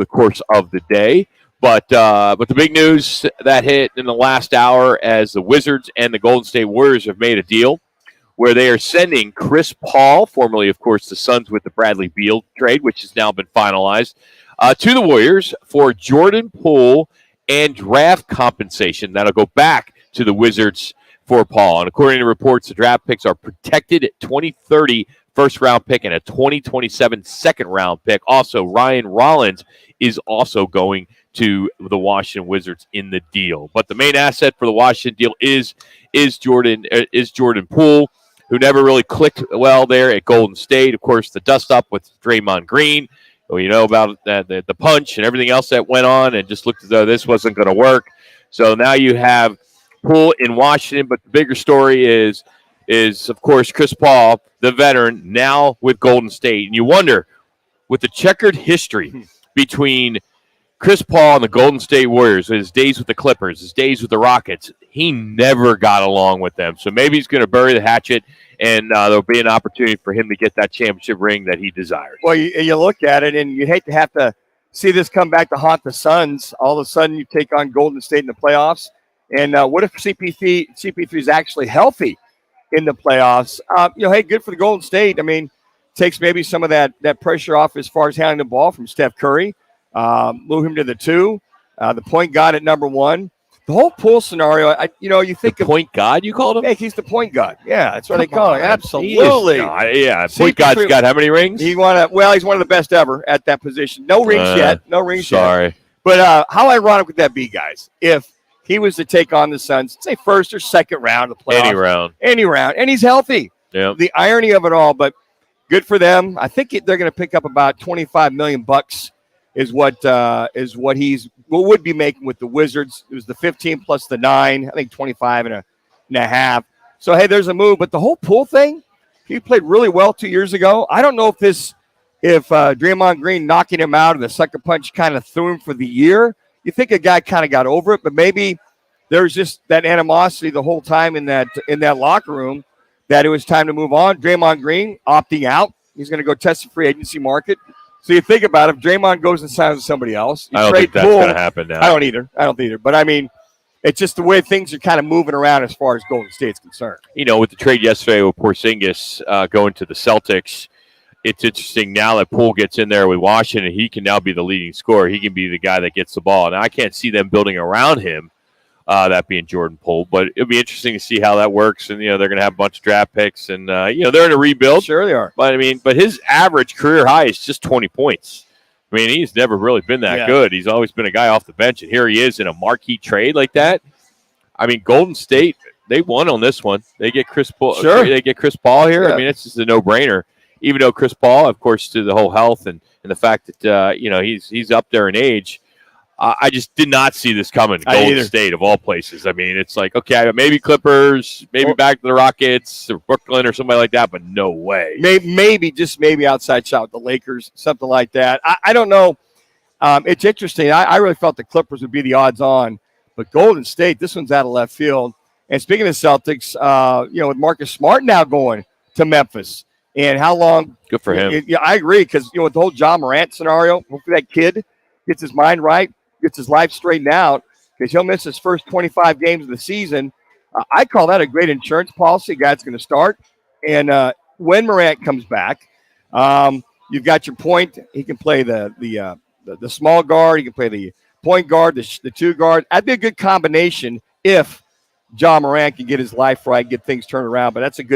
the course of the day. But the big news that hit in the last hour as the Wizards and the Golden State Warriors have made a deal where they are sending Chris Paul, formerly, of course, the Suns with the Bradley Beal trade, which has now been finalized, to the Warriors for Jordan Poole and draft compensation. That'll go back to the Wizards for Paul. And according to reports, the draft picks are protected at 2030 first-round pick and a 2027 second-round pick. Also, Ryan Rollins is also going to the Washington Wizards in the deal. But the main asset for the Washington deal is Jordan Poole, who never really clicked well there at Golden State. Of course, the dust-up with Draymond Green. Well, you know about the punch and everything else that went on, and just looked as though this wasn't going to work. So now you have Poole in Washington, but the bigger story is of course Chris Paul, the veteran, now with Golden State. And you wonder, with the checkered history between Chris Paul and the Golden State Warriors, his days with the Clippers, his days with the Rockets, he never got along with them. So maybe he's going to bury the hatchet, and there'll be an opportunity for him to get that championship ring that he desires. Well, you look at it, and you hate to have to see this come back to haunt the Suns. All of a sudden, you take on Golden State in the playoffs. And what if CP3 is actually healthy in the playoffs? Hey, good for the Golden State. I mean, takes maybe some of that pressure off as far as handling the ball from Steph Curry. Move him to the 2, the point guard at number 1. The whole Poole scenario, you think the point guard, you called him? Hey, he's the point guard. Yeah, that's what they call him. Absolutely. Yeah, point guard's got how many rings? He's one of the best ever at that position. No rings yet. No rings yet. Sorry. But how ironic would that be, guys, if he was to take on the Suns, say first or second round of the playoffs. Any round. And he's healthy. Yeah. The irony of it all, but good for them. I think they're going to pick up about $25 million is what would be making with the Wizards. It was the 15 plus the 9, I think 25 and a half. So, hey, there's a move. But the whole Poole thing, he played really well 2 years ago. I don't know if Draymond Green knocking him out of the sucker punch kind of threw him for the year. You think a guy kind of got over it, but maybe there's just that animosity the whole time in that locker room that it was time to move on. Draymond Green opting out. He's going to go test the free agency market. So you think about it, if Draymond goes and signs with somebody else, I don't think that's going to happen now. I don't either. But, I mean, it's just the way things are kind of moving around as far as Golden State's concerned. With the trade yesterday with Porzingis going to the Celtics, it's interesting now that Poole gets in there with Washington. He can now be the leading scorer. He can be the guy that gets the ball. Now, I can't see them building around him, that being Jordan Poole. But it'll be interesting to see how that works. And, they're going to have a bunch of draft picks. And, they're in a rebuild. Sure they are. But his average career high is just 20 points. I mean, he's never really been that good. He's always been a guy off the bench. And here he is in a marquee trade like that. I mean, Golden State, they won on this one. They get Chris Paul. Sure. They get Chris Paul here. Yeah. I mean, it's just a no-brainer. Even though Chris Paul, of course, to the whole health and the fact that, he's up there in age, I just did not see this coming. Golden State, of all places. I mean, it's like, okay, maybe Clippers, maybe back to the Rockets or Brooklyn or somebody like that, but no way. Maybe outside shot with the Lakers, something like that. I don't know. It's interesting. I really felt the Clippers would be the odds on, but Golden State, this one's out of left field. And speaking of Celtics, with Marcus Smart now going to Memphis. And how long? Good for him. I agree, because with the whole John Morant scenario, hopefully that kid gets his mind right, gets his life straightened out, because he'll miss his first 25 games of the season. I call that a great insurance policy. Guy's going to start. And when Morant comes back, you've got your point. He can play the small guard. He can play the point guard, the 2 guard. That'd be a good combination if John Morant can get his life right, get things turned around. But that's a good